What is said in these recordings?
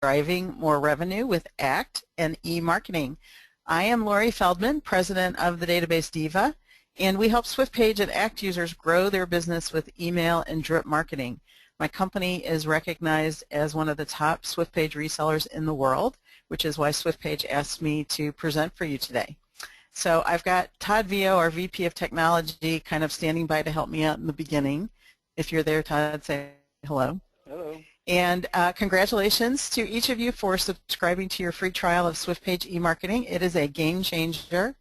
driving more revenue with ACT and e-marketing. I am Lori Feldman, president of the Database Diva, and we help Swiftpage and ACT users grow their business with email and drip marketing. My company is recognized as one of the top Swiftpage resellers in the world, which is why Swiftpage asked me to present for you today. So I've got Todd Vio, our VP of Technology, kind of standing by to help me out in the beginning. If you're there, Todd, say hello. Hello. And congratulations to each of you for subscribing to your free trial of Swiftpage e-marketing. It is a game changer.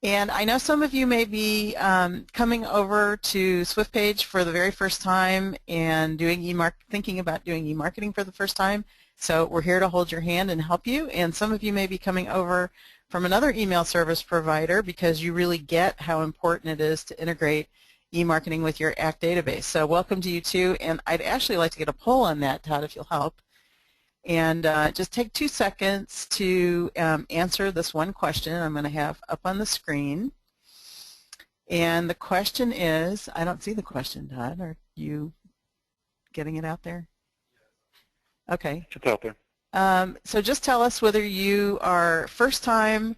And I know some of you may be coming over to Swiftpage for the very first time and thinking about doing e-marketing for the first time. So we're here to hold your hand and help you. And some of you may be coming over from another email service provider because you really get how important it is to integrate e-marketing with your ACT database. So welcome to you too, and I'd actually like to get a poll on that, Todd, if you'll help. And just take 2 seconds to answer this one question I'm going to have up on the screen. And the question is, I don't see the question, Todd. Are you getting it out there? Okay. It's out there. So just tell us whether you are first time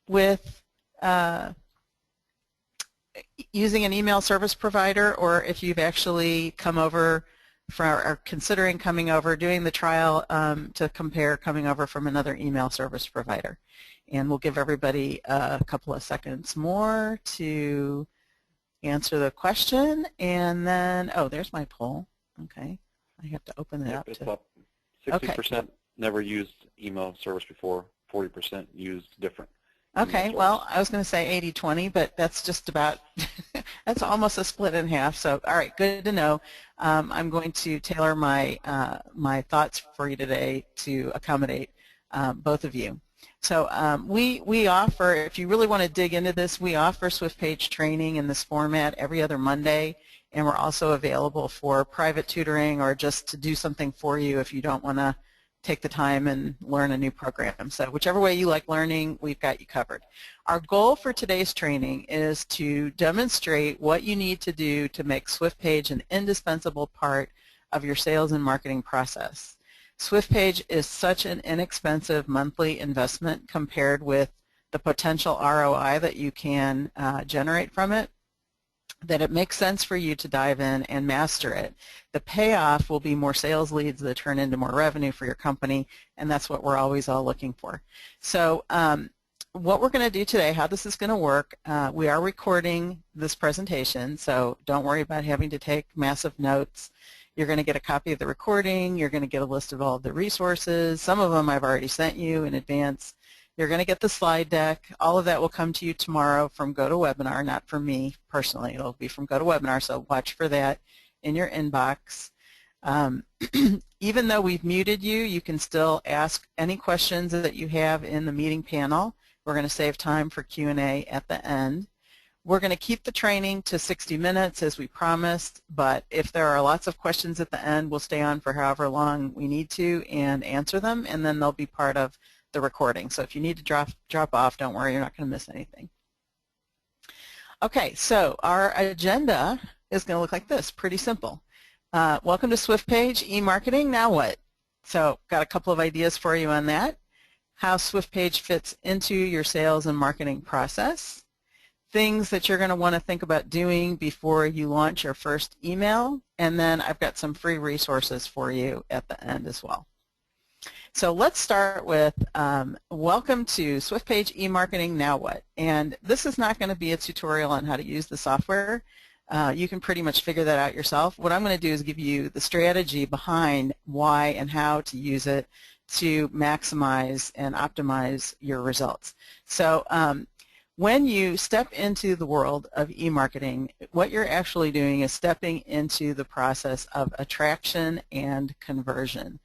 with using an email service provider, or if you've actually come over or considering coming over, doing the trial to compare coming over from another email service provider. And we'll give everybody a couple of seconds more to answer the question. And then, oh, there's my poll. Okay. I have to open it up. It's up. 60% never used email service before, 40% used different. Okay, well, I was going to say 80-20, but that's just about, that's almost a split in half. So, all right, good to know. I'm going to tailor my my thoughts for you today to accommodate both of you. So we offer, if you really want to dig into this, we offer Swiftpage training in this format every other Monday, and we're also available for private tutoring or just to do something for you if you don't want to take the time and learn a new program. So whichever way you like learning, we've got you covered. Our goal for today's training is to demonstrate what you need to do to make Swiftpage an indispensable part of your sales and marketing process. Swiftpage is such an inexpensive monthly investment compared with the potential ROI that you can generate from it, that it makes sense for you to dive in and master it. The payoff will be more sales leads that turn into more revenue for your company, and that's what we're always all looking for. So what we're going to do today, how this is going to work, we are recording this presentation, so don't worry about having to take massive notes. You're going to get a copy of the recording. You're going to get a list of all of the resources. Some of them I've already sent you in advance. You're going to get the slide deck. All of that will come to you tomorrow from GoToWebinar, not from me personally. It'll be from GoToWebinar, so watch for that in your inbox. Even though we've muted you, you can still ask any questions that you have in the meeting panel. We're going to save time for Q&A at the end. We're going to keep the training to 60 minutes as we promised, but if there are lots of questions at the end, we'll stay on for however long we need to and answer them, and then they'll be part of the recording. So if you need to drop off, don't worry, you're not going to miss anything. Okay, so our agenda is going to look like this, pretty simple. Welcome to Swiftpage e-marketing, now what? So got a couple of ideas for you on that. How Swiftpage fits into your sales and marketing process. Things that you're going to want to think about doing before you launch your first email. And then I've got some free resources for you at the end as well. So let's start with welcome to Swiftpage e-marketing, now what? And this is not going to be a tutorial on how to use the software. You can pretty much figure that out yourself. What I'm going to do is give you the strategy behind why and how to use it to maximize and optimize your results. So when you step into the world of e-marketing, what you're actually doing is stepping into the process of attraction and conversion.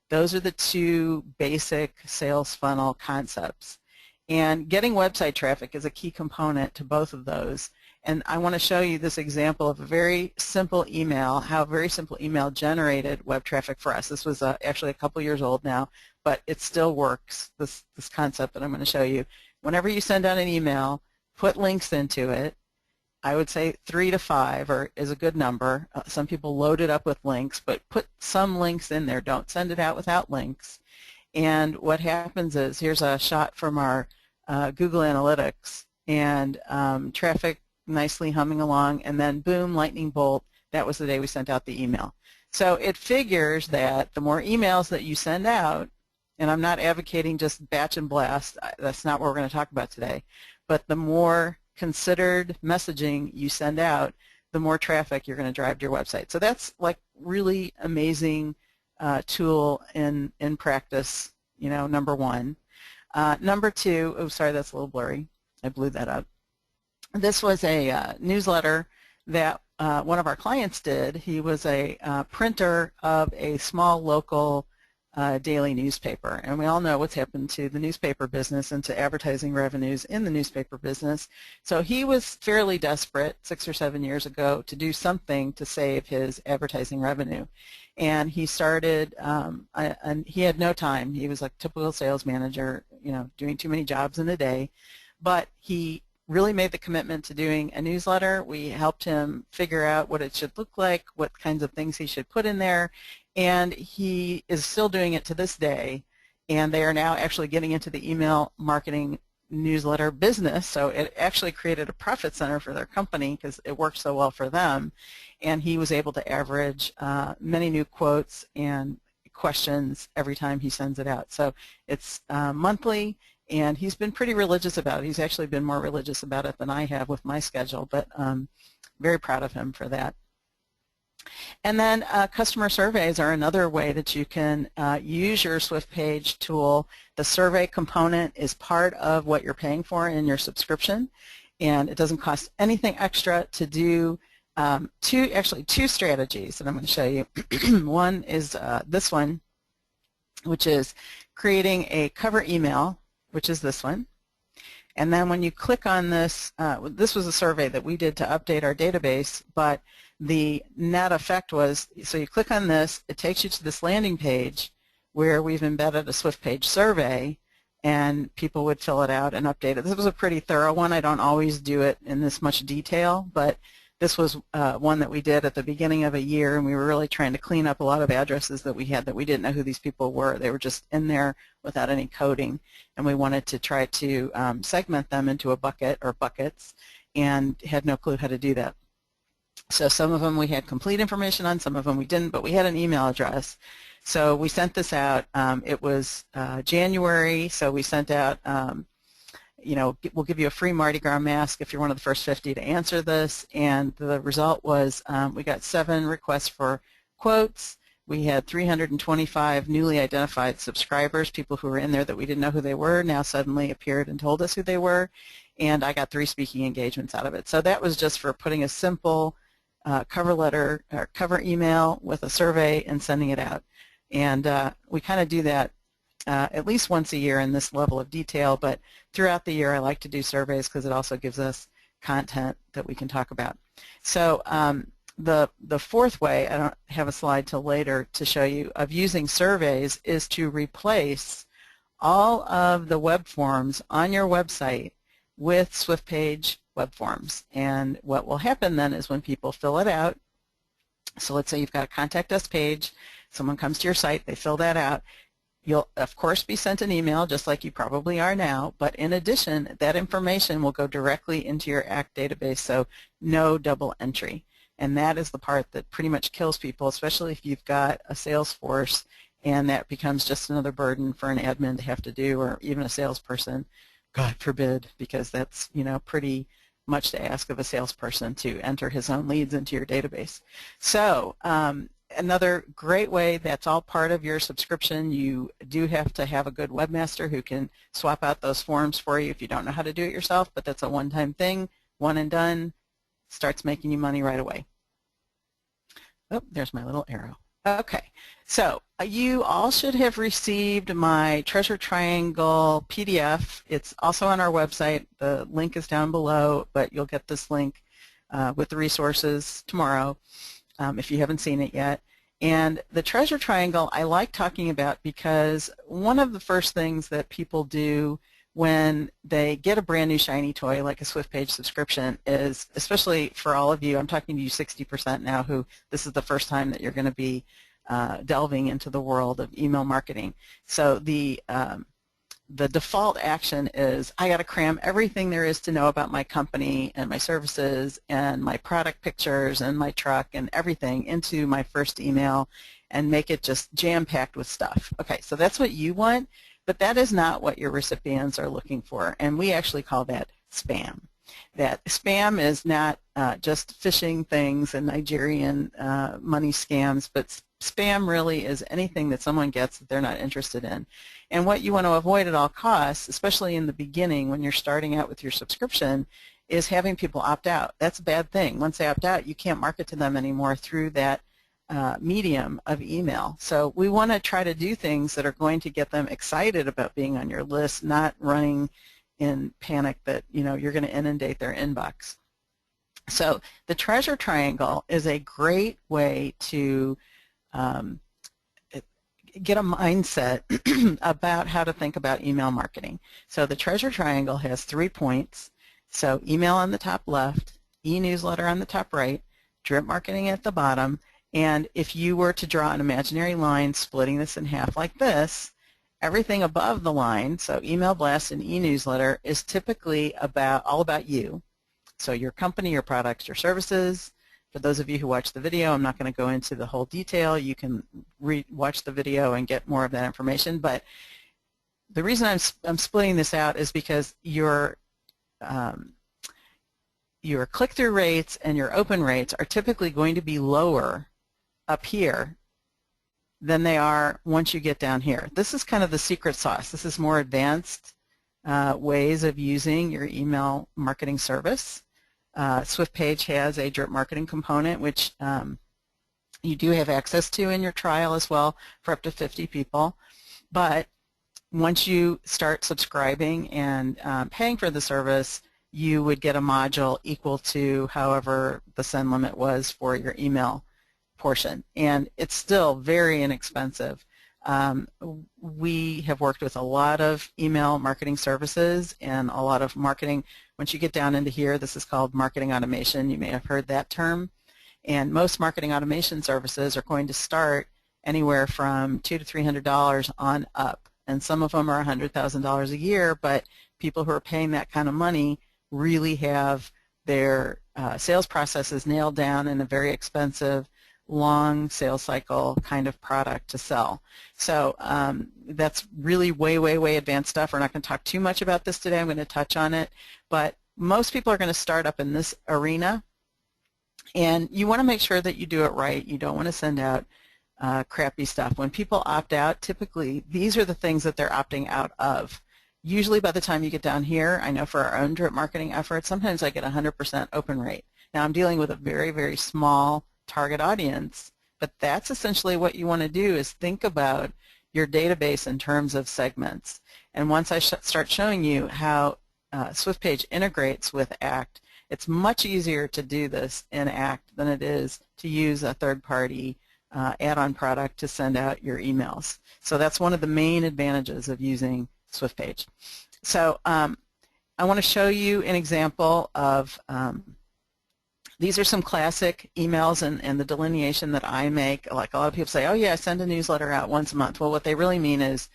Those are the two basic sales funnel concepts. And getting website traffic is a key component to both of those. And I want to show you this example of a very simple email, how a very simple email generated web traffic for us. This was actually a couple years old now, but it still works, this concept that I'm going to show you. Whenever you send out an email, put links into it. I would say 3 to 5 is a good number. Some people load it up with links, but put some links in there. Don't send it out without links. And what happens is, here's a shot from our Google Analytics, and traffic nicely humming along, and then boom, lightning bolt, that was the day we sent out the email. So it figures that the more emails that you send out, and I'm not advocating just batch and blast, that's not what we're going to talk about today, but the more considered messaging you send out, the more traffic you're going to drive to your website. So that's like really amazing tool in practice, you know, number one. Number two, oh sorry, that's a little blurry. I blew that up. This was a newsletter that one of our clients did. He was a printer of a small local daily newspaper, and we all know what's happened to the newspaper business and to advertising revenues in the newspaper business. So he was fairly desperate 6 or 7 years ago to do something to save his advertising revenue, and he started, and he had no time. He was like a typical sales manager, you know, doing too many jobs in a day, but he really made the commitment to doing a newsletter. We helped him figure out what it should look like, what kinds of things he should put in there, and he is still doing it to this day, and they are now actually getting into the email marketing newsletter business. So it actually created a profit center for their company because it worked so well for them, and he was able to average many new quotes and questions every time he sends it out. So it's monthly, and he's been pretty religious about it. He's actually been more religious about it than I have with my schedule, but very proud of him for that. And then customer surveys are another way that you can use your Swiftpage tool. The survey component is part of what you're paying for in your subscription, and it doesn't cost anything extra to do two strategies that I'm going to show you. One is this one, which is creating a cover email, which is this one. And then when you click on this, this was a survey that we did to update our database, but the net effect was, so you click on this, it takes you to this landing page where we've embedded a Swiftpage survey, and people would fill it out and update it. This was a pretty thorough one. I don't always do it in this much detail, but this was one that we did at the beginning of a year, and we were really trying to clean up a lot of addresses that we had that we didn't know who these people were. They were just in there without any coding, and we wanted to try to segment them into a bucket or buckets, and had no clue how to do that. So some of them we had complete information on, some of them we didn't, but we had an email address. So we sent this out. It was January, so we sent out, you know, we'll give you a free Mardi Gras mask if you're one of the first 50 to answer this, and the result was we got 7 requests for quotes. We had 325 newly identified subscribers, people who were in there that we didn't know who they were, now suddenly appeared and told us who they were, and I got 3 speaking engagements out of it. So that was just for putting a simple cover letter or cover email with a survey and sending it out. And we kind of do that at least once a year in this level of detail, but throughout the year I like to do surveys because it also gives us content that we can talk about. So the fourth way, I don't have a slide till later to show you, of using surveys is to replace all of the web forms on your website with Swiftpage web forms. And what will happen then is when people fill it out, so let's say you've got a contact us page, someone comes to your site, they fill that out, you'll of course be sent an email just like you probably are now, but in addition that information will go directly into your ACT database, so no double entry. And that is the part that pretty much kills people, especially if you've got a sales force and that becomes just another burden for an admin to have to do, or even a salesperson, God forbid, because that's, you know, pretty much to ask of a salesperson to enter his own leads into your database. So another great way, that's all part of your subscription. You do have to have a good webmaster who can swap out those forms for you if you don't know how to do it yourself, but that's a one-time thing, one and done, starts making you money right away. Oh, there's my little arrow. Okay, so you all should have received my Treasure Triangle PDF. It's also on our website. The link is down below, but you'll get this link with the resources tomorrow if you haven't seen it yet. And the Treasure Triangle I like talking about because one of the first things that people do when they get a brand new shiny toy like a Swiftpage subscription is, especially for all of you, I'm talking to you 60% now who this is the first time that you're going to be delving into the world of email marketing. So the default action is I got to cram everything there is to know about my company and my services and my product pictures and my truck and everything into my first email and make it just jam-packed with stuff. Okay, so that's what you want, but that is not what your recipients are looking for, and we actually call that spam. That spam is not just phishing things and Nigerian money scams, but spam really is anything that someone gets that they're not interested in. And what you want to avoid at all costs, especially in the beginning when you're starting out with your subscription, is having people opt out. That's a bad thing. Once they opt out, you can't market to them anymore through that medium of email. So we want to try to do things that are going to get them excited about being on your list, not running in panic that you're going to inundate their inbox. So the treasure triangle is a great way to get a mindset about how to think about email marketing. So the treasure triangle has 3 points. So email on the top left, e-newsletter on the top right, drip marketing at the bottom, and if you were to draw an imaginary line splitting this in half like this, everything above the line, so email blast and e-newsletter, is typically all about you. So your company, your products, your services. For those of you who watch the video, I'm not going to go into the whole detail. You can watch the video and get more of that information. But the reason I'm splitting this out is because your click-through rates and your open rates are typically going to be lower up here than they are once you get down here. This is kind of the secret sauce. This is more advanced ways of using your email marketing service. Swiftpage has a drip marketing component, which you do have access to in your trial as well for up to 50 people. But once you start subscribing and paying for the service, you would get a module equal to however the send limit was for your email portion, and it's still very inexpensive. We have worked with a lot of email marketing services and a lot of marketing. Once you get down into here, this is called marketing automation. You may have heard that term. And most marketing automation services are going to start anywhere from $200 to $300 on up. And some of them are $100,000 a year, but people who are paying that kind of money really have their sales processes nailed down in a very expensive, long sales cycle kind of product to sell. So that's really way, way, way advanced stuff. We're not going to talk too much about this today. I'm going to touch on it. But most people are going to start up in this arena. And you want to make sure that you do it right. You don't want to send out crappy stuff. When people opt out, typically these are the things that they're opting out of. Usually by the time you get down here, I know for our own drip marketing efforts, sometimes I get 100% open rate. Now I'm dealing with a very, very small target audience, but that's essentially what you want to do, is think about your database in terms of segments. And once I start showing you how Swiftpage integrates with ACT, it's much easier to do this in ACT than it is to use a third-party add-on product to send out your emails. So that's one of the main advantages of using Swiftpage. So I want to show you an example of these are some classic emails and the delineation that I make. Like a lot of people say, oh yeah, I send a newsletter out once a month. Well, what they really mean is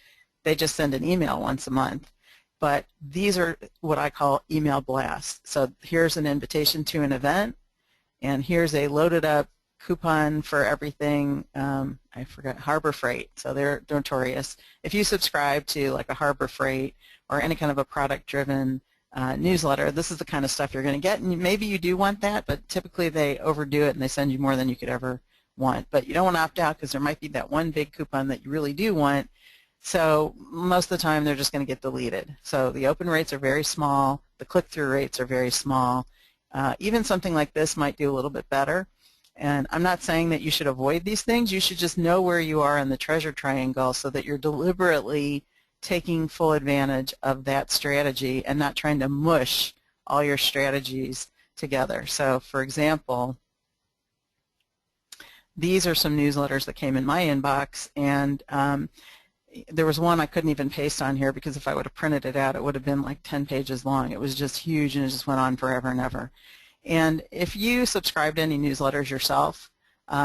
they just send an email once a month. But these are what I call email blasts. So here's an invitation to an event, and here's a loaded up coupon for everything. I forgot, Harbor Freight. So they're notorious. If you subscribe to like a Harbor Freight or any kind of a product-driven newsletter, this is the kind of stuff you're going to get, and maybe you do want that, but typically they overdo it and they send you more than you could ever want. But you don't want to opt out because there might be that one big coupon that you really do want, so most of the time they're just going to get deleted. So the open rates are very small, the click-through rates are very small. Even something like this might do a little bit better, and I'm not saying that you should avoid these things. You should just know where you are in the treasure triangle so that you're deliberately taking full advantage of that strategy and not trying to mush all your strategies together. So for example, these are some newsletters that came in my inbox, and there was one I couldn't even paste on here because if I would have printed it out, it would have been like 10 pages long. It was just huge, and it just went on forever and ever. And if you subscribe to any newsletters yourself,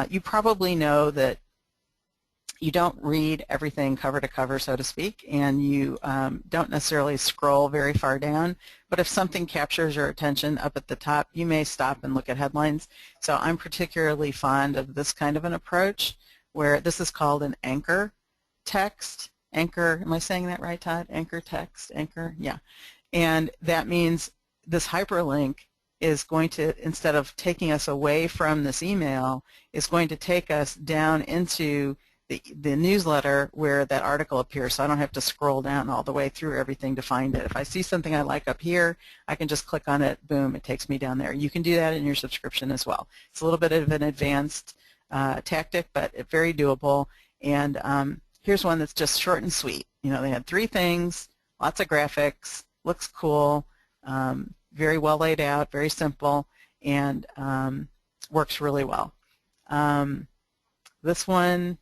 you probably know that you don't read everything cover to cover, so to speak, and you don't necessarily scroll very far down. But if something captures your attention up at the top, you may stop and look at headlines. So I'm particularly fond of this kind of an approach, where this is called an anchor text. Anchor, am I saying that right, Todd? Anchor text, anchor, yeah. And that means this hyperlink is going to, instead of taking us away from this email, is going to take us down into the newsletter where that article appears, so I don't have to scroll down all the way through everything to find it. If I see something I like up here, I can just click on it, boom, it takes me down there. You can do that in your subscription as well. It's a little bit of an advanced tactic, but very doable. And here's one that's just short and sweet. You know, they had 3 things, lots of graphics, looks cool, very well laid out, very simple, and works really well. This one,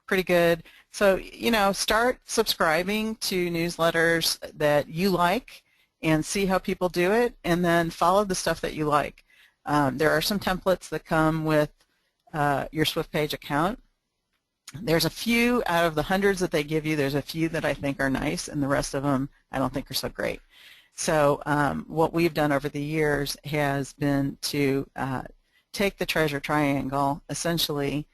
pretty good. So, you know, start subscribing to newsletters that you like and see how people do it, and then follow the stuff that you like. There are some templates that come with your Swiftpage account. There's a few out of the hundreds that they give you, there's a few that I think are nice, and the rest of them I don't think are so great. So what we've done over the years has been to take the treasure triangle, essentially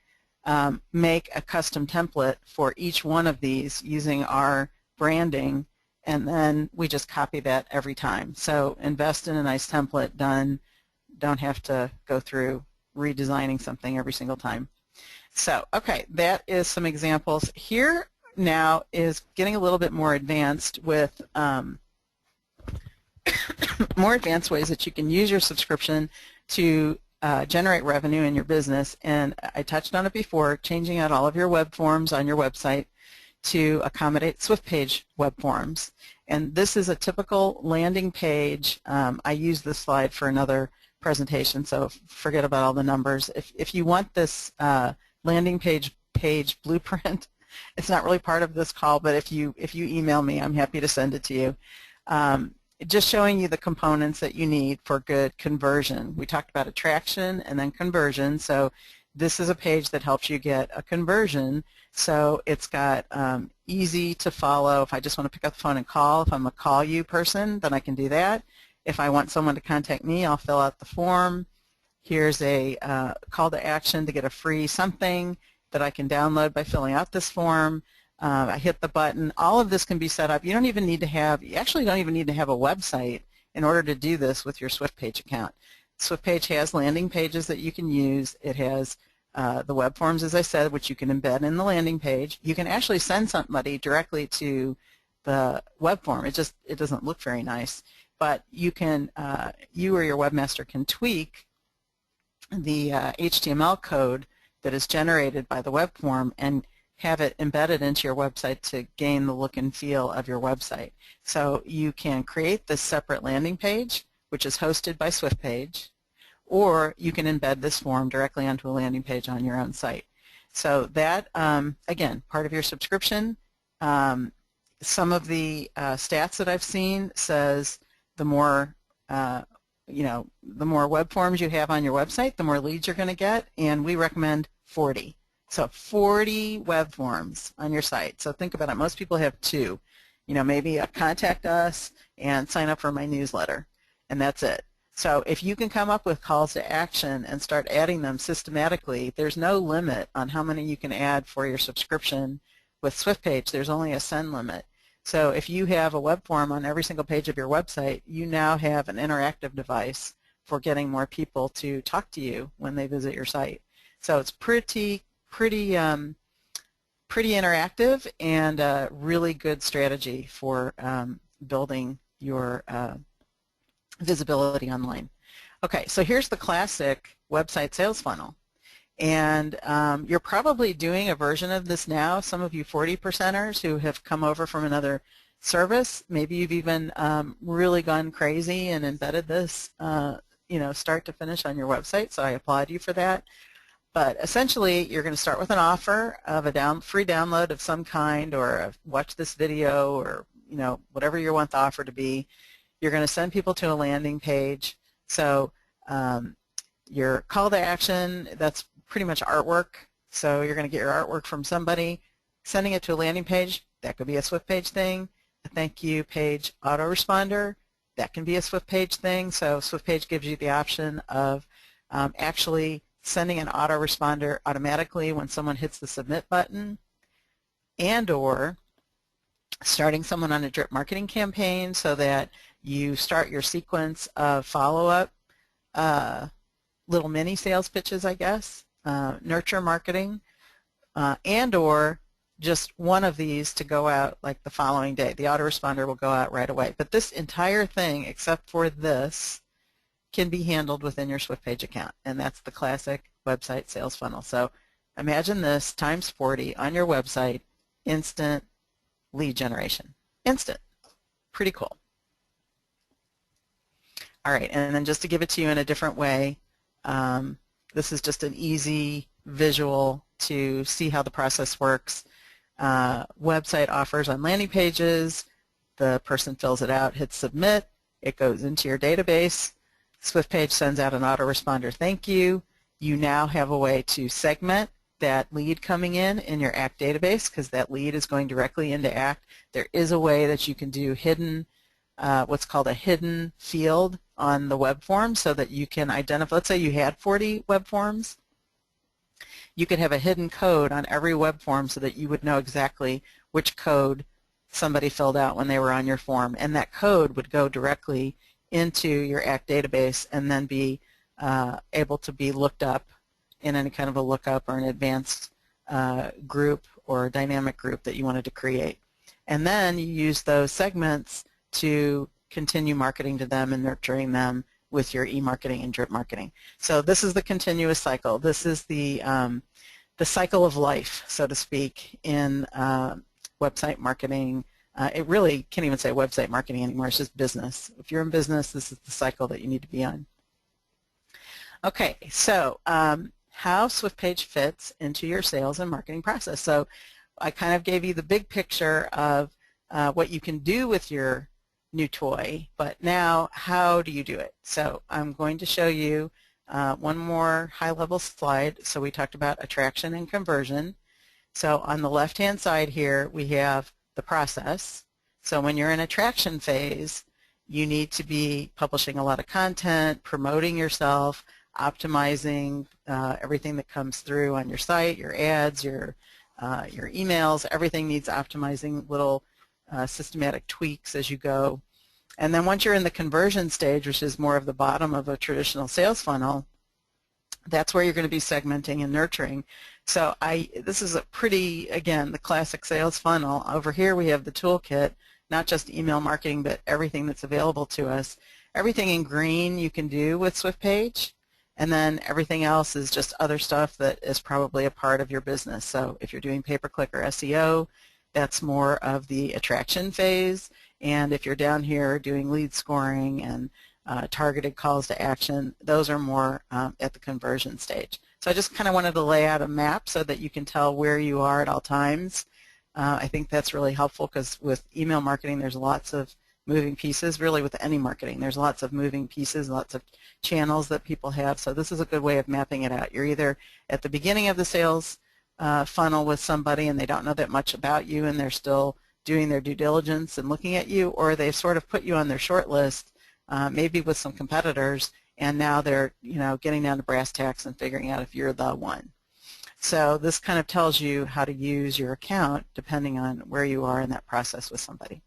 make a custom template for each one of these using our branding, and then we just copy that every time. So invest in a nice template, done, don't have to go through redesigning something every single time. So, okay, that is some examples. Here now is getting a little bit more advanced with more advanced ways that you can use your subscription to generate revenue in your business. And I touched on it before, changing out all of your web forms on your website to accommodate Swiftpage web forms. And this is a typical landing page. I use this slide for another presentation, so forget about all the numbers. If you want this landing page blueprint, it's not really part of this call, but if you email me, I'm happy to send it to you. Just showing you the components that you need for good conversion. We talked about attraction and then conversion, so this is a page that helps you get a conversion. So it's got easy to follow. If I just want to pick up the phone and call, if I'm a call you person, then I can do that. If I want someone to contact me, I'll fill out the form. Here's a call to action to get a free something that I can download by filling out this form. I hit the button. All of this can be set up. You don't even need to have, you actually don't even need to have a website in order to do this with your Swiftpage account. Swiftpage has landing pages that you can use. It has the web forms, as I said, which you can embed in the landing page. You can actually send somebody directly to the web form. It doesn't look very nice, but you can, you or your webmaster can tweak the HTML code that is generated by the web form and have it embedded into your website to gain the look and feel of your website. So you can create this separate landing page, which is hosted by Swiftpage, or you can embed this form directly onto a landing page on your own site. So that, again, part of your subscription. Some of the stats that I've seen says the more the more web forms you have on your website, the more leads you're going to get, and we recommend 40. So 40 web forms on your site. So think about it. Most people have 2. Maybe contact us and sign up for my newsletter, and that's it. So if you can come up with calls to action and start adding them systematically, there's no limit on how many you can add for your subscription with Swiftpage. There's only a send limit. So if you have a web form on every single page of your website, you now have an interactive device for getting more people to talk to you when they visit your site. So it's pretty interactive and a really good strategy for building your visibility online. Okay, so here's the classic website sales funnel. And you're probably doing a version of this now. Some of you 40%ers who have come over from another service, maybe you've even really gone crazy and embedded this start to finish on your website, so I applaud you for that. But essentially, you're going to start with an offer of a free download of some kind, or watch this video, or whatever you want the offer to be. You're going to send people to a landing page. So your call to action, that's pretty much artwork. So you're going to get your artwork from somebody, sending it to a landing page. That could be a Swiftpage thing. A thank you page autoresponder. That can be a Swiftpage thing. So Swiftpage gives you the option of actually sending an autoresponder automatically when someone hits the submit button, and or starting someone on a drip marketing campaign so that you start your sequence of follow-up little mini sales pitches, I guess, nurture marketing, and or just one of these to go out like the following day. The autoresponder will go out right away. But this entire thing, except for this, can be handled within your Swiftpage account, and that's the classic website sales funnel. So imagine this times 40 on your website, instant lead generation. Instant. Pretty cool. All right, and then just to give it to you in a different way, this is just an easy visual to see how the process works. Website offers on landing pages, the person fills it out, hits submit, it goes into your database, Swiftpage sends out an autoresponder thank you. You now have a way to segment that lead coming in your ACT database, because that lead is going directly into ACT. There is a way that you can do hidden, what's called a hidden field on the web form, so that you can identify, let's say you had 40 web forms, you could have a hidden code on every web form so that you would know exactly which code somebody filled out when they were on your form, and that code would go directly into your ACT database and then be able to be looked up in any kind of a lookup or an advanced group or dynamic group that you wanted to create. And then you use those segments to continue marketing to them and nurturing them with your e-marketing and drip marketing. So this is the continuous cycle. This is the cycle of life, so to speak, in website marketing. It really can't even say website marketing anymore. It's just business. If you're in business, this is the cycle that you need to be on. Okay, so how Swiftpage fits into your sales and marketing process. So I kind of gave you the big picture of what you can do with your new toy, but now how do you do it? So I'm going to show you one more high-level slide. So we talked about attraction and conversion. So on the left-hand side here, we have the process. So when you're in attraction phase, you need to be publishing a lot of content, promoting yourself, optimizing everything that comes through on your site, your ads, your emails. Everything needs optimizing, little systematic tweaks as you go. And then once you're in the conversion stage, which is more of the bottom of a traditional sales funnel, that's where you're going to be segmenting and nurturing. So this is a pretty, again, the classic sales funnel. Over here we have the toolkit, not just email marketing, but everything that's available to us. Everything in green you can do with Swiftpage, and then everything else is just other stuff that is probably a part of your business. So if you're doing pay-per-click or SEO, that's more of the attraction phase. And if you're down here doing lead scoring and targeted calls to action, those are more at the conversion stage. So I just kind of wanted to lay out a map so that you can tell where you are at all times. I think that's really helpful, because with email marketing there's lots of moving pieces. Really with any marketing there's lots of moving pieces, lots of channels that people have. So this is a good way of mapping it out. You're either at the beginning of the sales funnel with somebody and they don't know that much about you and they're still doing their due diligence and looking at you, or they've sort of put you on their short list, maybe with some competitors, and now they're getting down to brass tacks and figuring out if you're the one. So this kind of tells you how to use your account depending on where you are in that process with somebody.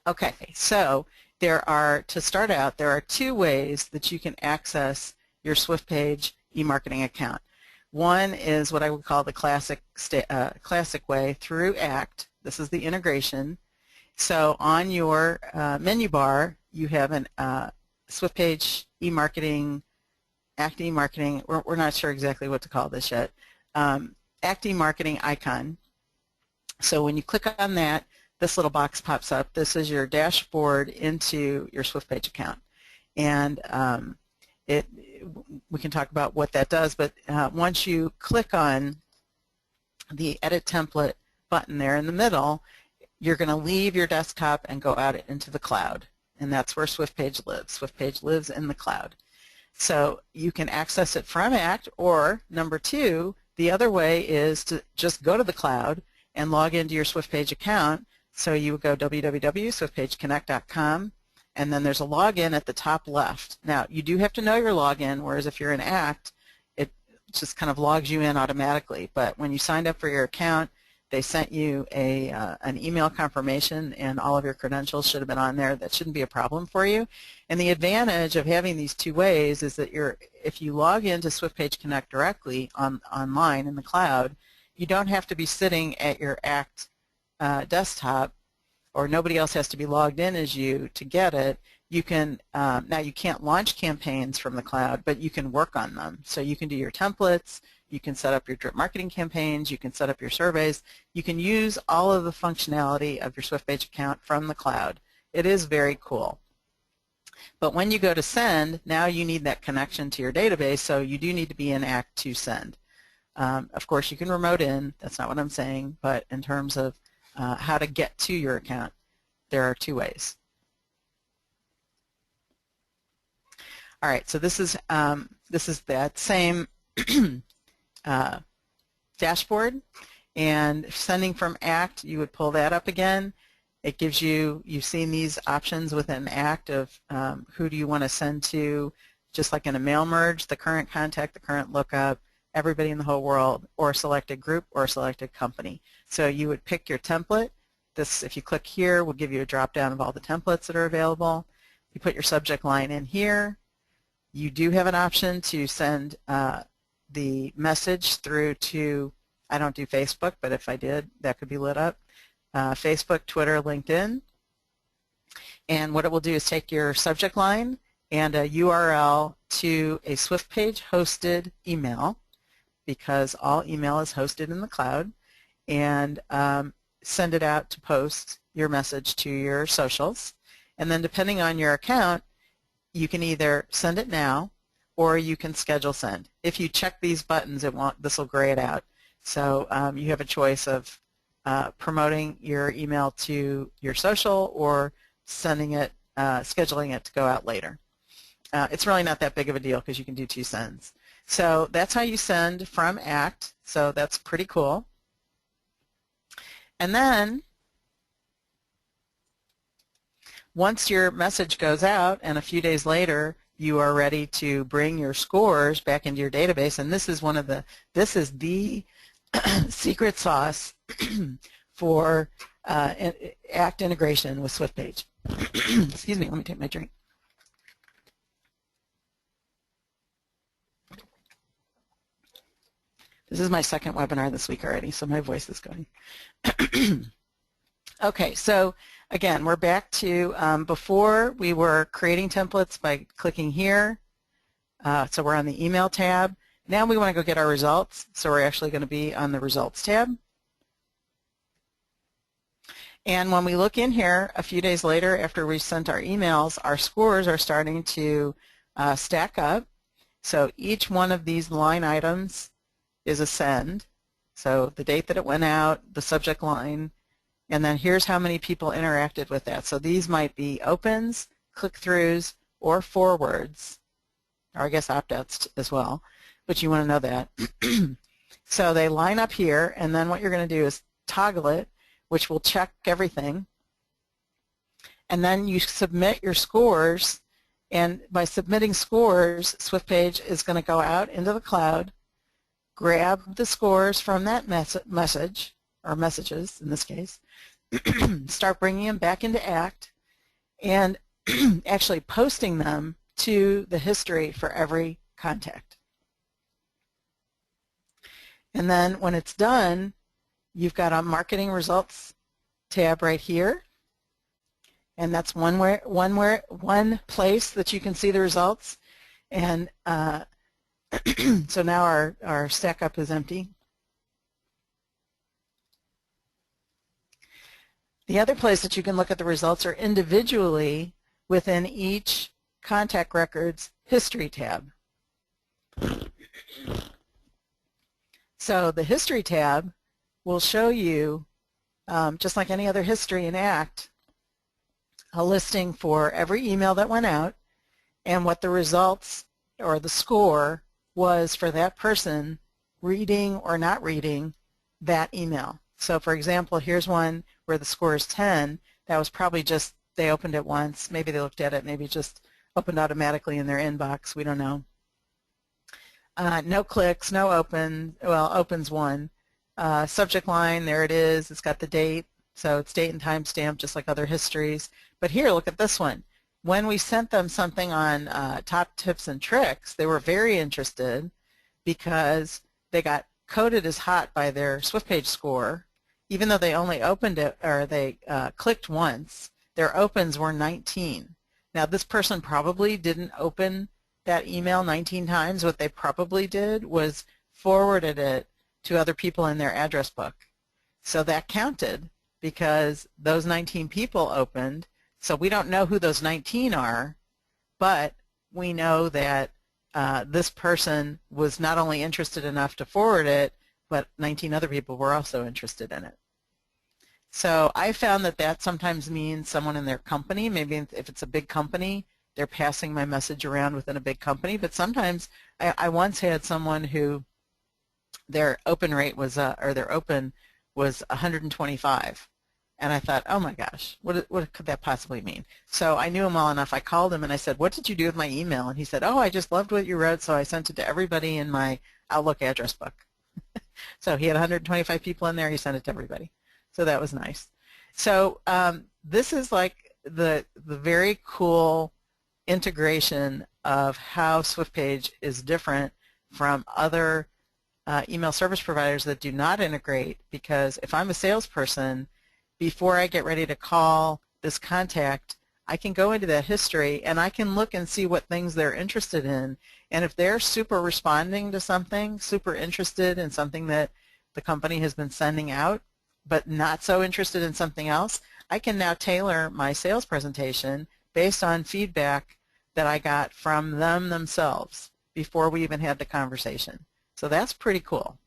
Okay, so to start out, there are two ways that you can access your Swiftpage e-marketing account. One is what I would call the classic way through ACT. This is the integration. So on your menu bar, you have an Swiftpage e-marketing, ACT e-marketing. We're not sure exactly what to call this yet. ACT e-marketing icon. So when you click on that, this little box pops up. This is your dashboard into your Swiftpage account. And we can talk about what that does, but once you click on the Edit Template button there in the middle, you're going to leave your desktop and go out into the cloud. And that's where Swiftpage lives. Swiftpage lives in the cloud. So you can access it from ACT, or number two, The other way is to just go to the cloud and log into your Swiftpage account. So you would go www.swiftpageconnect.com, and then there's a login at the top left. Now, you do have to know your login, whereas if you're in ACT, it just kind of logs you in automatically. But when you signed up for your account, they sent you an email confirmation, and all of your credentials should have been on there. That shouldn't be a problem for you. And the advantage of having these two ways is that if you log into Swiftpage Connect directly online in the cloud, you don't have to be sitting at your ACT desktop, or nobody else has to be logged in as you to get it. You can now you can't launch campaigns from the cloud, but you can work on them. So you can do your templates, you can set up your drip marketing campaigns, you can set up your surveys. You can use all of the functionality of your Swiftpage account from the cloud. It is very cool. But when you go to send, now you need that connection to your database, so you do need to be in ACT to send. Of course, you can remote in. That's not what I'm saying, but in terms of how to get to your account, there are two ways. All right, so this is that same dashboard, and sending from ACT, you would pull that up again. It gives you, you've seen these options within ACT of who do you want to send to, just like in a mail merge, the current contact, the current lookup, everybody in the whole world, or a selected group or a selected company. So you would pick your template. This, if you click here, will give you a drop down of all the templates that are available. You put your subject line in here. You do have an option to send the message through to, I don't do Facebook, but if I did, that could be lit up. Facebook, Twitter, LinkedIn. And what it will do is take your subject line and a URL to a Swiftpage hosted email, because all email is hosted in the cloud, and send it out to post your message to your socials. And then depending on your account, you can either send it now or you can schedule send. If you check these buttons, this will gray it out. So you have a choice of promoting your email to your social or sending it, scheduling it to go out later. It's really not that big of a deal because you can do two sends. So that's how you send from ACT. So that's pretty cool. And then once your message goes out and a few days later you are ready to bring your scores back into your database, and this is the secret sauce for ACT integration with Swiftpage. Excuse me, let me take my drink. This is my second webinar this week already, so my voice is going. Okay, so again, we're back to before we were creating templates by clicking here. So we're on the email tab. Now we want to go get our results, so we're actually going to be on the results tab. And when we look in here a few days later after we sent our emails, our scores are starting to stack up. So each one of these line items is a send. So the date that it went out, the subject line, and then here's how many people interacted with that. So these might be opens, click-throughs, or forwards, or I guess opt-outs as well, but you want to know that. So they line up here, and then what you're going to do is toggle it, which will check everything, and then you submit your scores, and by submitting scores, Swiftpage is going to go out into the cloud, grab the scores from that message, or messages in this case, start bringing them back into ACT, and actually posting them to the history for every contact. And then when it's done, you've got a marketing results tab right here, and that's one place that you can see the results. And so now our stack up is empty. The other place that you can look at the results are individually within each contact record's history tab. So the history tab will show you, just like any other history in ACT, a listing for every email that went out and what the results or the score was for that person reading or not reading that email. So for example, here's one where the score is 10. That was probably just they opened it once. Maybe they looked at it, maybe just opened automatically in their inbox. We don't know. No clicks, no open. Well, opens one. Subject line, there it is. It's got the date. So it's date and time stamp just like other histories. But here, look at this one. When we sent them something on top tips and tricks, they were very interested because they got coded as hot by their Swiftpage score. Even though they only opened it, or they clicked once, their opens were 19. Now this person probably didn't open that email 19 times. What they probably did was forwarded it to other people in their address book. So that counted because those 19 people opened. So we don't know who those 19 are, but we know that this person was not only interested enough to forward it, but 19 other people were also interested in it. So I found that that sometimes means someone in their company. Maybe if it's a big company, they're passing my message around within a big company. But sometimes I once had someone who their open rate was, or their open was 125. And I thought, oh my gosh, what could that possibly mean? So I knew him well enough. I called him and I said, what did you do with my email? And he said, oh, I just loved what you wrote, so I sent it to everybody in my Outlook address book. So he had 125 people in there. He sent it to everybody. So that was nice. So this is like the very cool integration of how Swiftpage is different from other email service providers that do not integrate, because if I'm a salesperson, before I get ready to call this contact, I can go into that history and I can look and see what things they're interested in. And if they're super responding to something, super interested in something that the company has been sending out, but not so interested in something else, I can now tailor my sales presentation based on feedback that I got from them themselves before we even had the conversation. So that's pretty cool.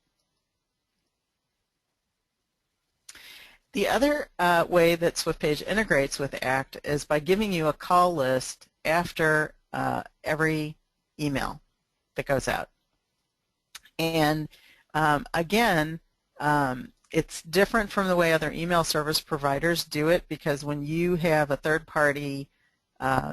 The other way that Swiftpage integrates with ACT is by giving you a call list after every email that goes out. And again, it's different from the way other email service providers do it, because when you have a third-party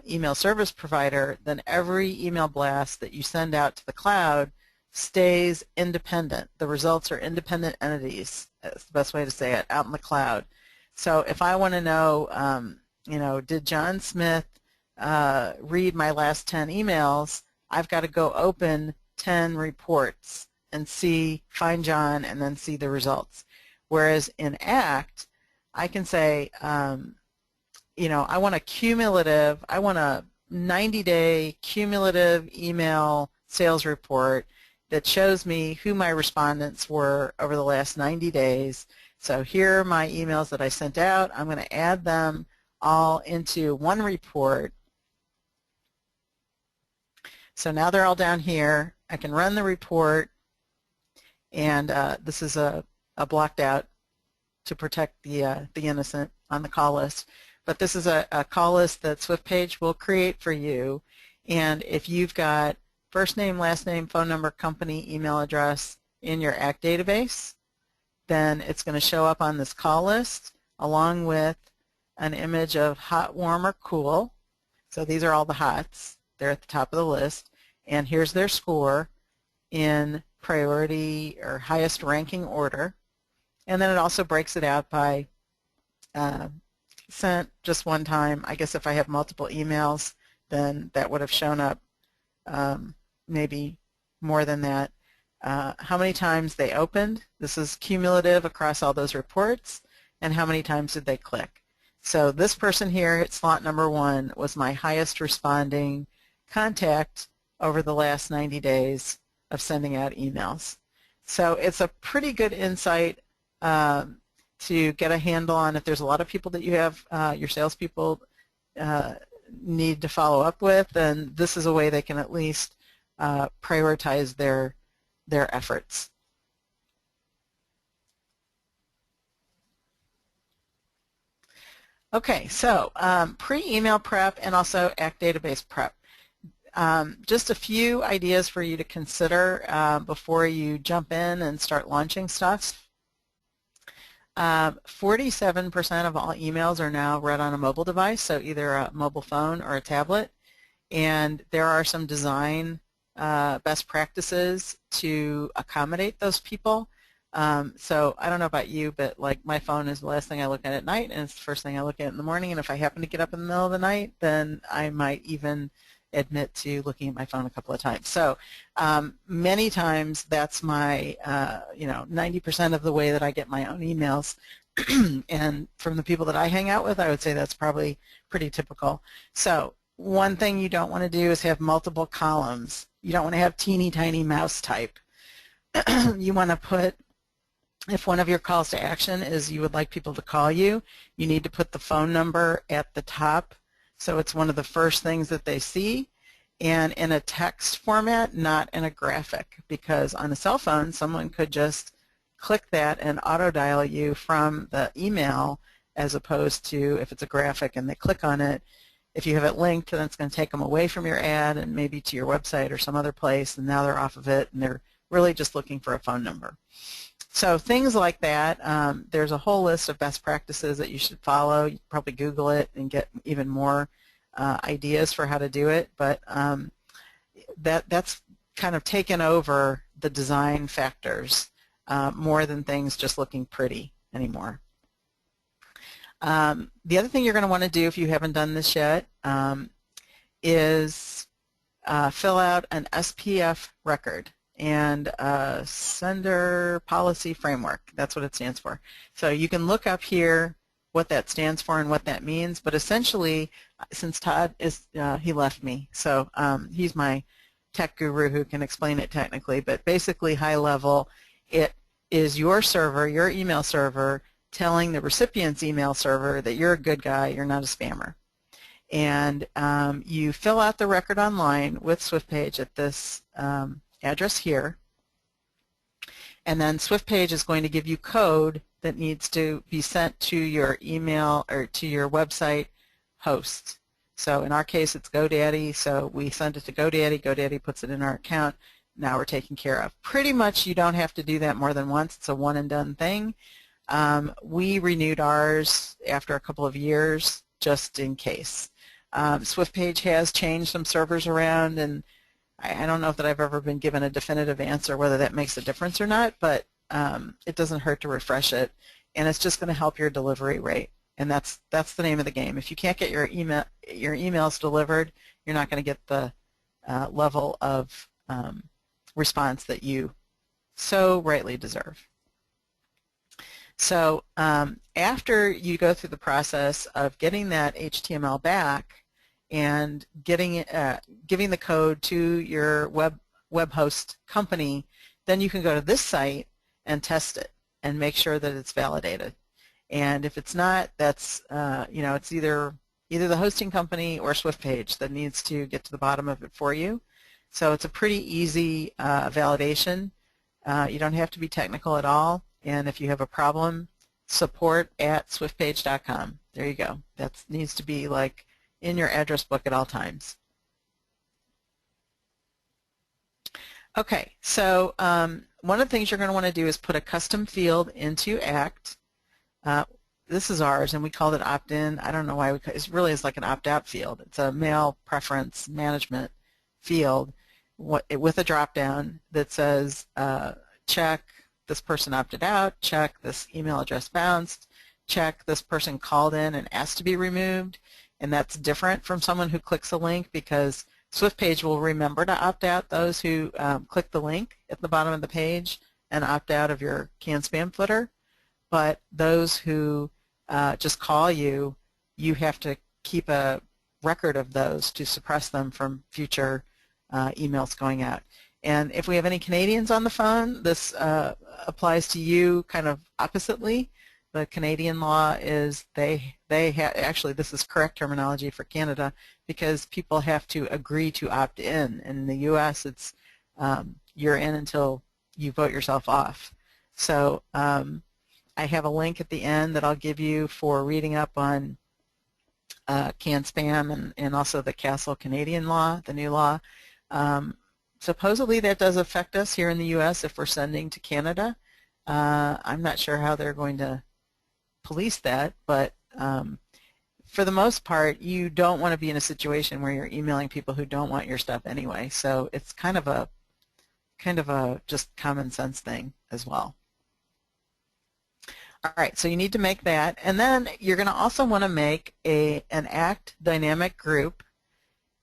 email service provider, then every email blast that you send out to the cloud stays independent. The results are independent entities. That's the best way to say it, out in the cloud. So if I want to know, you know, did John Smith read my last 10 emails, I've got to go open 10 reports and find John and then see the results. Whereas in ACT, I can say, you know, I want a 90-day cumulative email sales report that shows me who my respondents were over the last 90 days. So here are my emails that I sent out. I'm going to add them all into one report. So now they're all down here. I can run the report, and this is a blocked out to protect the innocent on the call list. But this is a call list that Swiftpage will create for you. And if you've got first name, last name, phone number, company, email address in your ACT database, then it's going to show up on this call list along with an image of hot, warm, or cool. So these are all the hots. They're at the top of the list. And here's their score in priority or highest ranking order. And then it also breaks it out by sent just one time. I guess if I have multiple emails, then that would have shown up maybe more than that. How many times they opened. This is cumulative across all those reports. And how many times did they click. So this person here at slot number 1 was my highest responding contact over the last 90 days of sending out emails. So it's a pretty good insight to get a handle on if there's a lot of people that you have, your salespeople need to follow up with, then this is a way they can at least prioritize their efforts. Okay, so pre-email prep and also ACT database prep. just a few ideas for you to consider before you jump in and start launching stuff. 47% of all emails are now read on a mobile device, so either a mobile phone or a tablet. And there are some design best practices to accommodate those people. So I don't know about you, but like my phone is the last thing I look at night, and it's the first thing I look at in the morning. And if I happen to get up in the middle of the night, then I might even admit to looking at my phone a couple of times. So many times that's my, 90% of the way that I get my own emails. And from the people that I hang out with, I would say that's probably pretty typical. So one thing you don't want to do is have multiple columns. You don't want to have teeny tiny mouse type. You want to put, if one of your calls to action is you would like people to call you, you need to put the phone number at the top. So it's one of the first things that they see, and in a text format, not in a graphic, because on a cell phone, someone could just click that and auto-dial you from the email, as opposed to if it's a graphic and they click on it. If you have it linked, then it's going to take them away from your ad and maybe to your website or some other place, and now they're off of it, and they're really just looking for a phone number. So things like that, there's a whole list of best practices that you should follow. You can probably Google it and get even more ideas for how to do it, but that's kind of taken over the design factors more than things just looking pretty anymore. The other thing you're going to want to do if you haven't done this yet is fill out an SPF record and Sender Policy Framework. That's what it stands for. So you can look up here what that stands for and what that means, but essentially, since Todd is, he left me, so he's my tech guru who can explain it technically, but basically high level, it is your server, your email server, telling the recipient's email server that you're a good guy, you're not a spammer. And you fill out the record online with Swiftpage at this address here, and then Swiftpage is going to give you code that needs to be sent to your email or to your website host. So in our case it's GoDaddy, so we send it to GoDaddy, GoDaddy puts it in our account, now we're taken care of. Pretty much you don't have to do that more than once, it's a one and done thing. We renewed ours after a couple of years just in case. Swiftpage has changed some servers around, and I don't know if that I've ever been given a definitive answer whether that makes a difference or not, but it doesn't hurt to refresh it, and it's just going to help your delivery rate, and that's the name of the game. If you can't get your emails delivered, you're not going to get the level of response that you so rightly deserve. So after you go through the process of getting that HTML back and giving the code to your web host company, then you can go to this site and test it and make sure that it's validated. And if it's not, that's it's either the hosting company or Swiftpage that needs to get to the bottom of it for you. So it's a pretty easy validation. You don't have to be technical at all. And if you have a problem, support@swiftpage.com. There you go. That needs to be like in your address book at all times. Okay, so one of the things you're going to want to do is put a custom field into ACT. This is ours, and we called it opt-in. I don't know why it really is like an opt-out field. It's a mail preference management field with a drop-down that says check this person opted out, check this email address bounced, check this person called in and asked to be removed, and that's different from someone who clicks a link because Swiftpage will remember to opt out those who click the link at the bottom of the page and opt out of your canned spam footer, but those who just call you, you have to keep a record of those to suppress them from future emails going out. And if we have any Canadians on the phone, this applies to you kind of oppositely. The Canadian law is actually this is correct terminology for Canada because people have to agree to opt in. In the U.S. it's you're in until you vote yourself off. So I have a link at the end that I'll give you for reading up on canned spam, and also the Castle Canadian law, the new law. Supposedly that does affect us here in the U.S. if we're sending to Canada. I'm not sure how they're going to police that, but for the most part, you don't want to be in a situation where you're emailing people who don't want your stuff anyway. So it's kind of a just common sense thing as well. All right, so you need to make that, and then you're going to also want to make an ACT dynamic group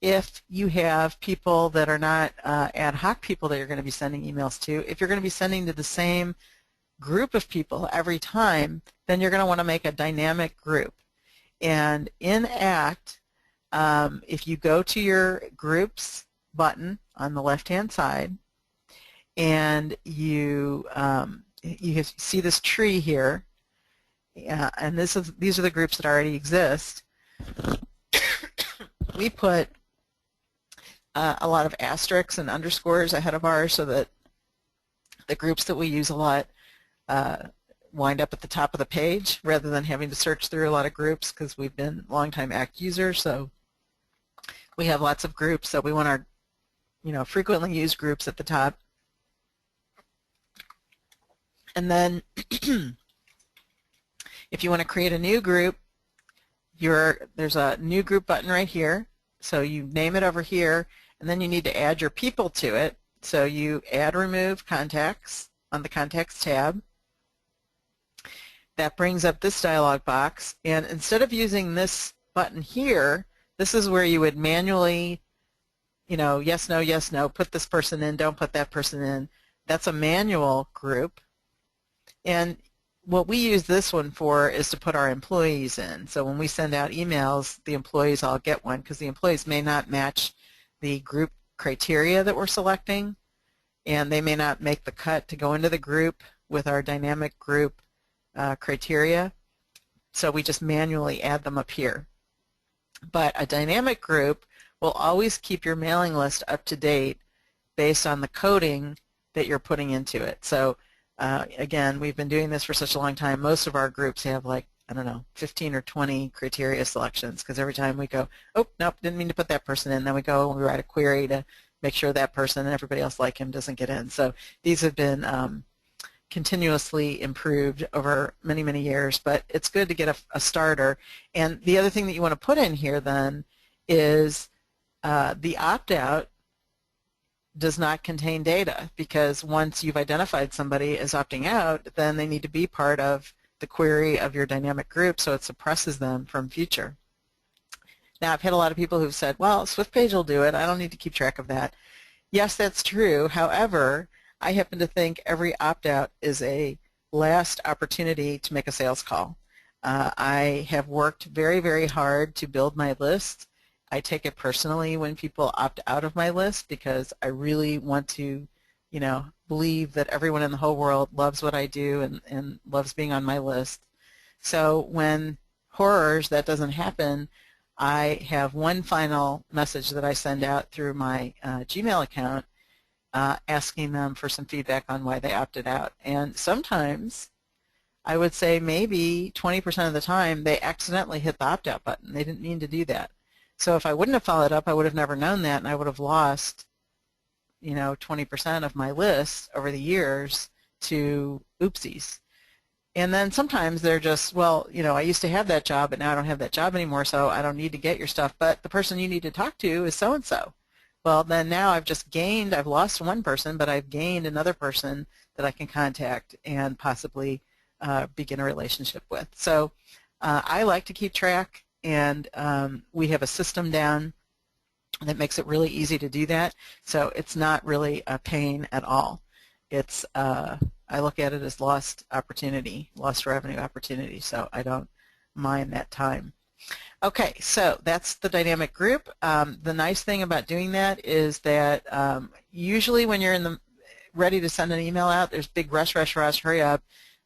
if you have people that are not ad hoc people that you're going to be sending emails to. If you're going to be sending to the same group of people every time, then you're going to want to make a dynamic group. And in ACT, if you go to your groups button on the left-hand side, and you see this tree here, and these are the groups that already exist. We put a lot of asterisks and underscores ahead of ours so that the groups that we use a lot wind up at the top of the page rather than having to search through a lot of groups, because we've been longtime ACT users, so we have lots of groups, so we want our frequently used groups at the top. And then if you want to create a new group, there's a new group button right here. So you name it over here, and then you need to add your people to it. So you add remove contacts on the contacts tab. That brings up this dialog box, and instead of using this button here, this is where you would manually, yes, no, put this person in, don't put that person in. That's a manual group. And what we use this one for is to put our employees in. So when we send out emails, the employees all get one, because the employees may not match the group criteria that we're selecting, and they may not make the cut to go into the group with our dynamic group criteria. So we just manually add them up here. But a dynamic group will always keep your mailing list up to date based on the coding that you're putting into it. So again, we've been doing this for such a long time. Most of our groups have, like, I don't know, 15 or 20 criteria selections, because every time we go, oh, nope, didn't mean to put that person in, then we go and we write a query to make sure that person and everybody else like him doesn't get in. So these have been continuously improved over many, many years, but it's good to get a starter. And the other thing that you want to put in here then is the opt-out does not contain data, because once you've identified somebody as opting out, then they need to be part of the query of your dynamic group, so it suppresses them from future. Now, I've had a lot of people who've said, well, Swiftpage will do it, I don't need to keep track of that. Yes, that's true. However, I happen to think every opt-out is a last opportunity to make a sales call. I have worked very, very hard to build my list. I take it personally when people opt out of my list, because I really want to, believe that everyone in the whole world loves what I do and loves being on my list. So when horrors, that doesn't happen, I have one final message that I send out through my Gmail account asking them for some feedback on why they opted out. And sometimes, I would say maybe 20% of the time, they accidentally hit the opt-out button. They didn't mean to do that. So if I wouldn't have followed up, I would have never known that, and I would have lost, 20% of my list over the years to oopsies. And then sometimes they're just, well, I used to have that job, but now I don't have that job anymore, so I don't need to get your stuff, but the person you need to talk to is so-and-so. Well, then now I've lost one person, but I've gained another person that I can contact and possibly begin a relationship with. So I like to keep track, and we have a system down that makes it really easy to do that. So it's not really a pain at all. It's I look at it as lost opportunity, lost revenue opportunity, so I don't mind that time. Okay, so that's the dynamic group. The nice thing about doing that is that usually when you're ready to send an email out, there's big rush, hurry up.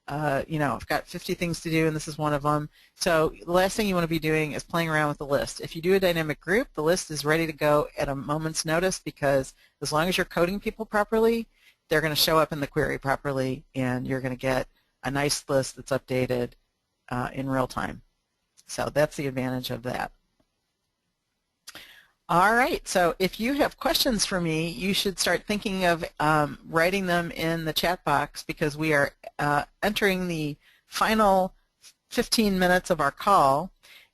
I've got 50 things to do, and this is one of them. So the last thing you want to be doing is playing around with the list. If you do a dynamic group, the list is ready to go at a moment's notice, because as long as you're coding people properly, they're going to show up in the query properly, and you're going to get a nice list that's updated in real time. So that's the advantage of that. All right, so if you have questions for me, you should start thinking of writing them in the chat box, because we are entering the final 15 minutes of our call,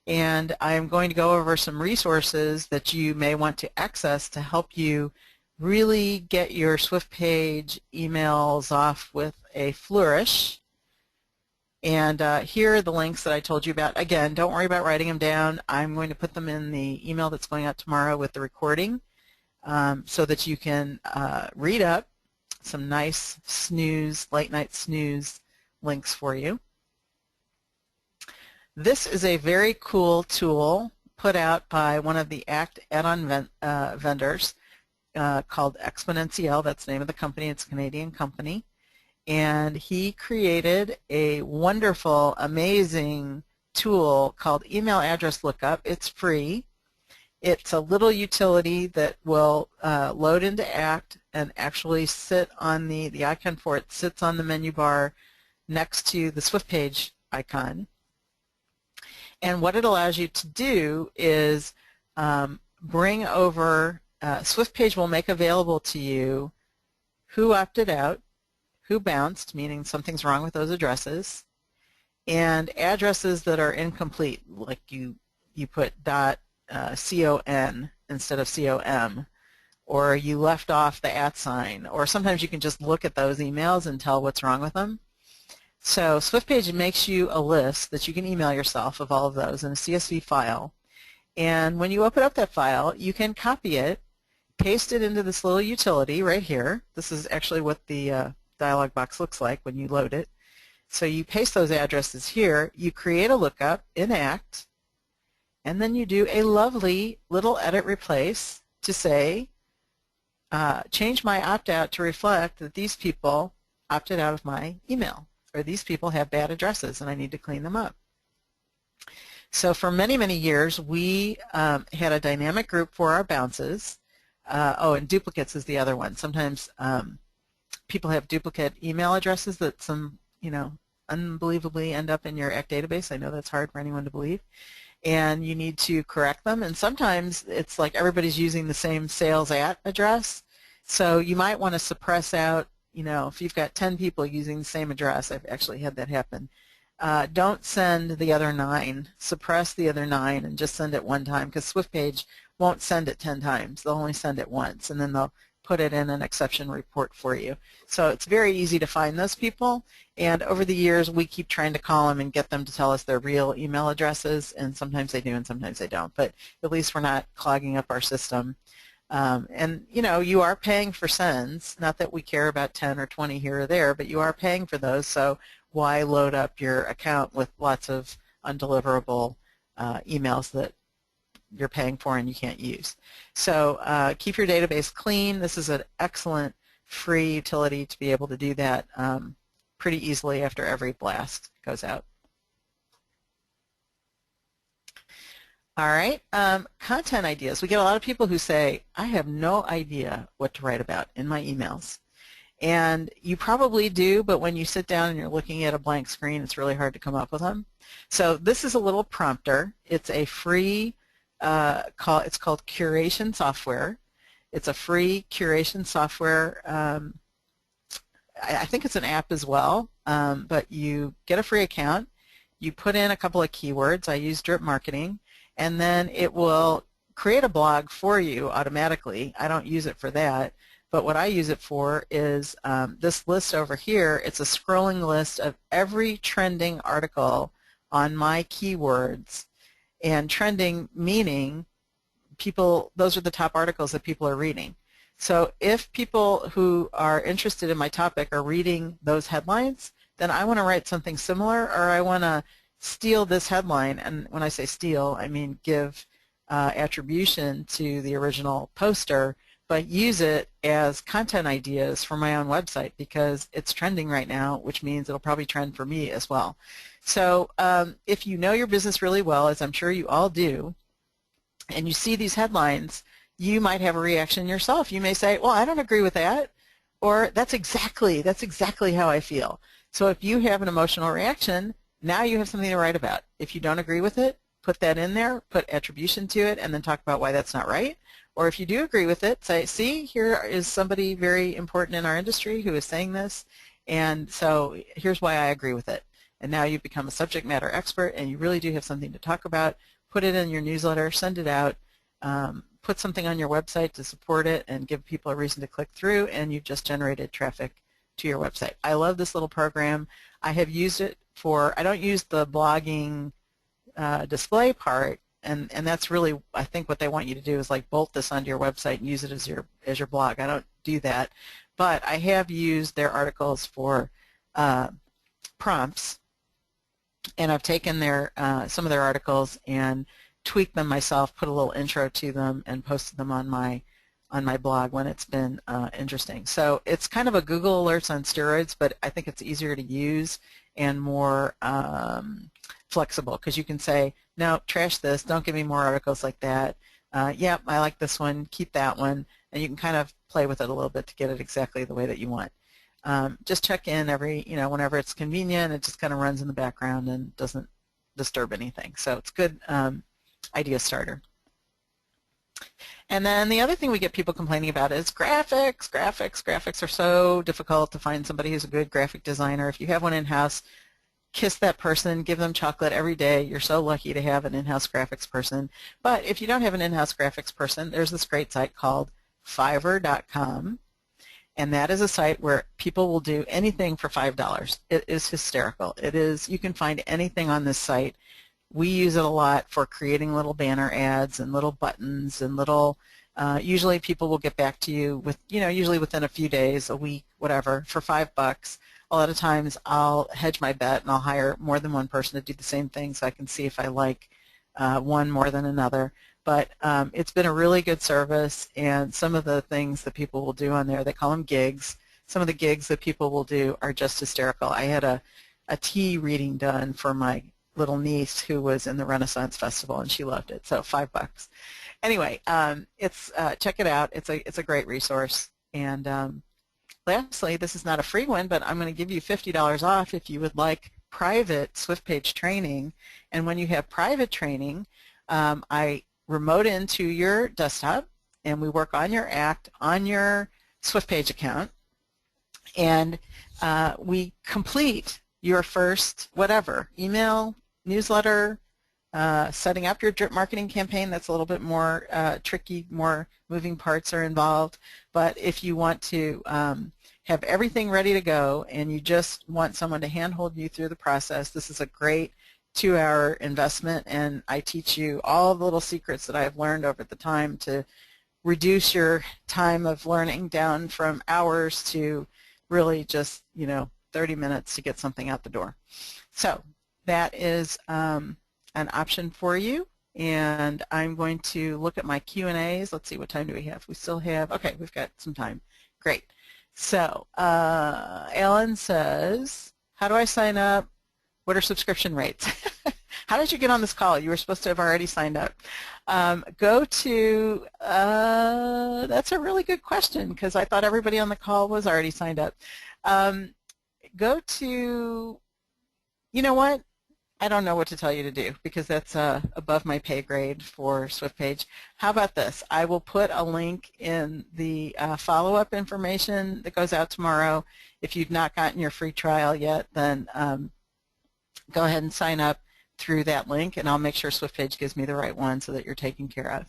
and I'm going to go over some resources that you may want to access to help you really get your Swiftpage emails off with a flourish. And here are the links that I told you about. Again, don't worry about writing them down. I'm going to put them in the email that's going out tomorrow with the recording, so that you can read up some nice snooze, late night snooze links for you. This is a very cool tool put out by one of the ACT add-on vendors called Exponential. That's the name of the company. It's a Canadian company. And he created a wonderful, amazing tool called Email Address Lookup. It's free. It's a little utility that will load into ACT and actually sit on the icon for it sits on the menu bar next to the Swiftpage icon. And what it allows you to do is bring over, Swiftpage will make available to you who opted out, who bounced, meaning something's wrong with those addresses, and addresses that are incomplete, like you put .con instead of com, or you left off the @ sign, or sometimes you can just look at those emails and tell what's wrong with them. So Swiftpage makes you a list that you can email yourself of all of those in a CSV file, and when you open up that file, you can copy it, paste it into this little utility right here. This is actually what the dialog box looks like when you load it. So you paste those addresses here, you create a lookup in ACT, and then you do a lovely little edit replace to say, change my opt-out to reflect that these people opted out of my email, or these people have bad addresses and I need to clean them up. So for many, many years, we had a dynamic group for our bounces. Oh, and duplicates is the other one. Sometimes people have duplicate email addresses that unbelievably end up in your ACT database. I know that's hard for anyone to believe. And you need to correct them. And sometimes it's like everybody's using the same sales @ address. So you might want to suppress out, if you've got 10 people using the same address. I've actually had that happen. Don't send the other 9. Suppress the other 9 and just send it one time, because Swiftpage won't send it 10 times. They'll only send it once, and then they'll put it in an exception report for you. So it's very easy to find those people, and over the years we keep trying to call them and get them to tell us their real email addresses, and sometimes they do and sometimes they don't, but at least we're not clogging up our system. And you are paying for sends, not that we care about 10 or 20 here or there, but you are paying for those, so why load up your account with lots of undeliverable emails that you're paying for and you can't use. So keep your database clean. This is an excellent free utility to be able to do that pretty easily after every blast goes out. All right, content ideas. We get a lot of people who say, I have no idea what to write about in my emails. And you probably do, but when you sit down and you're looking at a blank screen, it's really hard to come up with them. So this is a little prompter. It's a free it's called Curation Software. It's a free curation software. I think it's an app as well, but you get a free account. You put in a couple of keywords. I use drip marketing, and then it will create a blog for you automatically. I don't use it for that, but what I use it for is this list over here. It's a scrolling list of every trending article on my keywords. And trending meaning those are the top articles that people are reading. So if people who are interested in my topic are reading those headlines, then I want to write something similar, or I want to steal this headline. And when I say steal, I mean give attribution to the original poster, but use it as content ideas for my own website, because it's trending right now, which means it'll probably trend for me as well. So if you know your business really well, as I'm sure you all do, and you see these headlines, you might have a reaction yourself. You may say, well, I don't agree with that, or that's exactly how I feel. So if you have an emotional reaction, now you have something to write about. If you don't agree with it, put that in there, put attribution to it, and then talk about why that's not right. Or if you do agree with it, say, see, here is somebody very important in our industry who is saying this, and so here's why I agree with it. And now you've become a subject matter expert, and you really do have something to talk about. Put it in your newsletter, send it out, put something on your website to support it, and give people a reason to click through, and you've just generated traffic to your website. I love this little program. I have used it for, I don't use the blogging display part, and that's really, I think what they want you to do is like bolt this onto your website and use it as your blog. I don't do that, but I have used their articles for prompts, and I've taken their some of their articles and tweaked them myself, put a little intro to them, and posted them on my blog when it's been interesting. So it's kind of a Google Alerts on steroids, but I think it's easier to use and more flexible, because you can say, no, trash this, don't give me more articles like that. Yep, I like this one, keep that one, and you can kind of play with it a little bit to get it exactly the way that you want. Just check in whenever it's convenient. It just kind of runs in the background and doesn't disturb anything. So it's a good idea starter. And then the other thing we get people complaining about is graphics. Graphics are so difficult to find somebody who's a good graphic designer. If you have one in-house, kiss that person, give them chocolate every day. You're so lucky to have an in-house graphics person. But if you don't have an in-house graphics person, there's this great site called Fiverr.com, and that is a site where people will do anything for $5. It is hysterical. It is, you can find anything on this site. We use it a lot for creating little banner ads and little buttons and little, usually people will get back to you with, usually within a few days, a week, whatever, for $5. A lot of times I'll hedge my bet and I'll hire more than one person to do the same thing so I can see if I like one more than another. But it's been a really good service, and some of the things that people will do on there, they call them gigs. Some of the gigs that people will do are just hysterical. I had a tea reading done for my little niece who was in the Renaissance Festival, and she loved it, so $5. Anyway, check it out. It's a great resource. And lastly, this is not a free one, but I'm going to give you $50 off if you would like private Swiftpage training. And when you have private training, I remote into your desktop, and we work on your act on your Swiftpage account, and we complete your first whatever, email, newsletter, setting up your drip marketing campaign. That's a little bit more tricky, more moving parts are involved. But if you want to have everything ready to go and you just want someone to handhold you through the process, this is a great 2-hour investment, and I teach you all the little secrets that I've learned over the time to reduce your time of learning down from hours to really just 30 minutes to get something out the door. So that is an option for you, and I'm going to look at my Q&As. Let's see, what time do we have? We still have, okay, we've got some time. Great. So Alan says, how do I sign up? What are subscription rates? How did you get on this call? You were supposed to have already signed up. Go to, that's a really good question, because I thought everybody on the call was already signed up. Go to, you know what? I don't know what to tell you to do, because that's above my pay grade for Swiftpage. How about this? I will put a link in the follow-up information that goes out tomorrow. If you've not gotten your free trial yet, then go ahead and sign up through that link, and I'll make sure Swiftpage gives me the right one so that you're taken care of.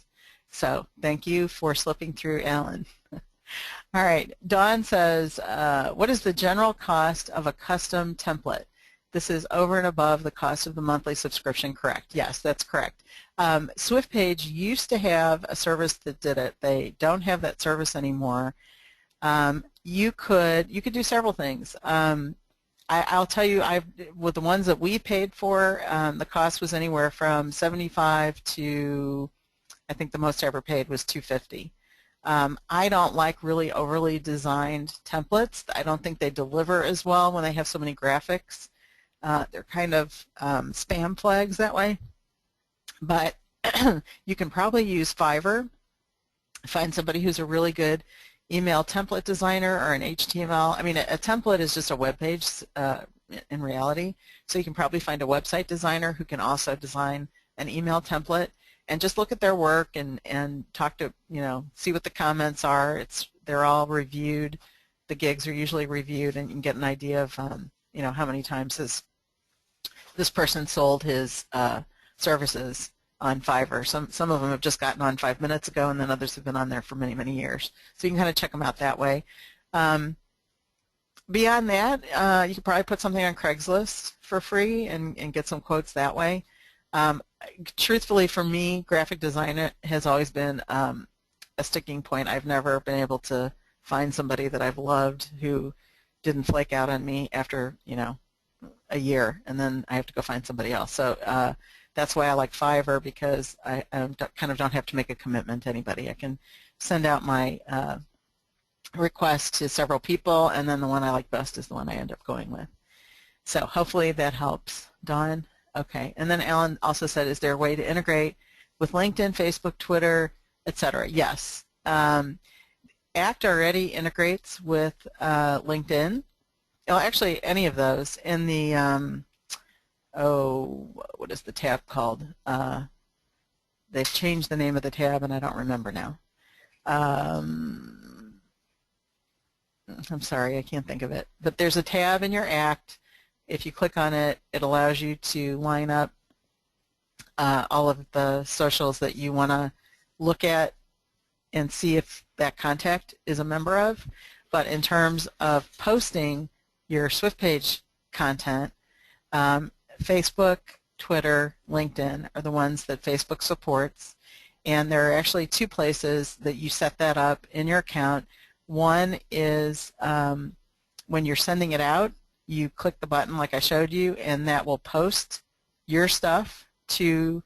So thank you for slipping through, Alan. All right, Dawn says, what is the general cost of a custom template? This is over and above the cost of the monthly subscription, correct? Yes, that's correct. Swiftpage used to have a service that did it. They don't have that service anymore. You could do several things. I'll tell you, with the ones that we paid for, the cost was anywhere from $75 to, I think the most I ever paid was $250. I don't like really overly designed templates. I don't think they deliver as well when they have so many graphics. They're kind of spam flags that way. But you can probably use Fiverr. Find somebody who's a really good email template designer or an HTML. I mean, a template is just a web page in reality. So you can probably find a website designer who can also design an email template and just look at their work and talk to, see what the comments are. They're all reviewed. The gigs are usually reviewed, and you can get an idea of, how many times this person sold his services on Fiverr. Some of them have just gotten on 5 minutes ago, and then others have been on there for many, many years. So you can kind of check them out that way. Beyond that, you could probably put something on Craigslist for free and get some quotes that way. Truthfully, for me, graphic design has always been a sticking point. I've never been able to find somebody that I've loved who didn't flake out on me after, a year, and then I have to go find somebody else. So that's why I like Fiverr, because I kind of don't have to make a commitment to anybody. I can send out my request to several people, and then the one I like best is the one I end up going with. So hopefully that helps. Dawn? Okay. And then Alan also said, is there a way to integrate with LinkedIn, Facebook, Twitter, etc.? Yes. ACT already integrates with LinkedIn. Well, actually, any of those. In the, what is the tab called? They've changed the name of the tab, and I don't remember now. I'm sorry, I can't think of it. But there's a tab in your ACT. If you click on it, it allows you to line up all of the socials that you want to look at and see if that contact is a member of. But in terms of posting your Swiftpage content, Facebook, Twitter, LinkedIn are the ones that Facebook supports. And there are actually two places that you set that up in your account. One is when you're sending it out, you click the button like I showed you, and that will post your stuff to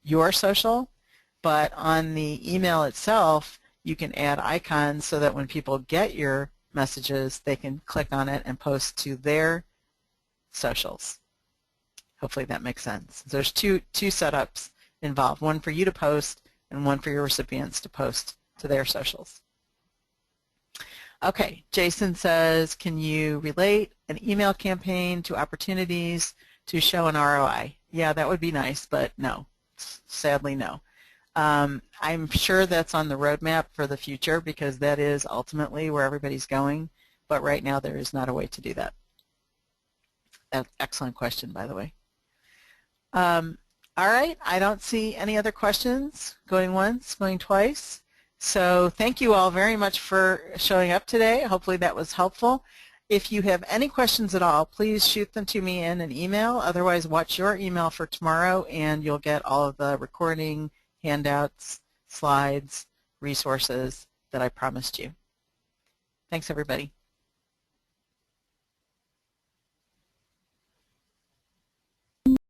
your social. But on the email itself, you can add icons so that when people get your messages, they can click on it and post to their socials. Hopefully that makes sense. There's two setups involved, one for you to post and one for your recipients to post to their socials. Okay, Jason says, can you relate an email campaign to opportunities to show an ROI? Yeah, that would be nice, but no, sadly no. I'm sure that's on the roadmap for the future, because that is ultimately where everybody's going, but right now there is not a way to do that. Excellent question, by the way. All right, I don't see any other questions. Going once, going twice. So thank you all very much for showing up today. Hopefully that was helpful. If you have any questions at all, please shoot them to me in an email. Otherwise, watch your email for tomorrow, and you'll get all of the recording, handouts, slides, resources that I promised you. Thanks, everybody.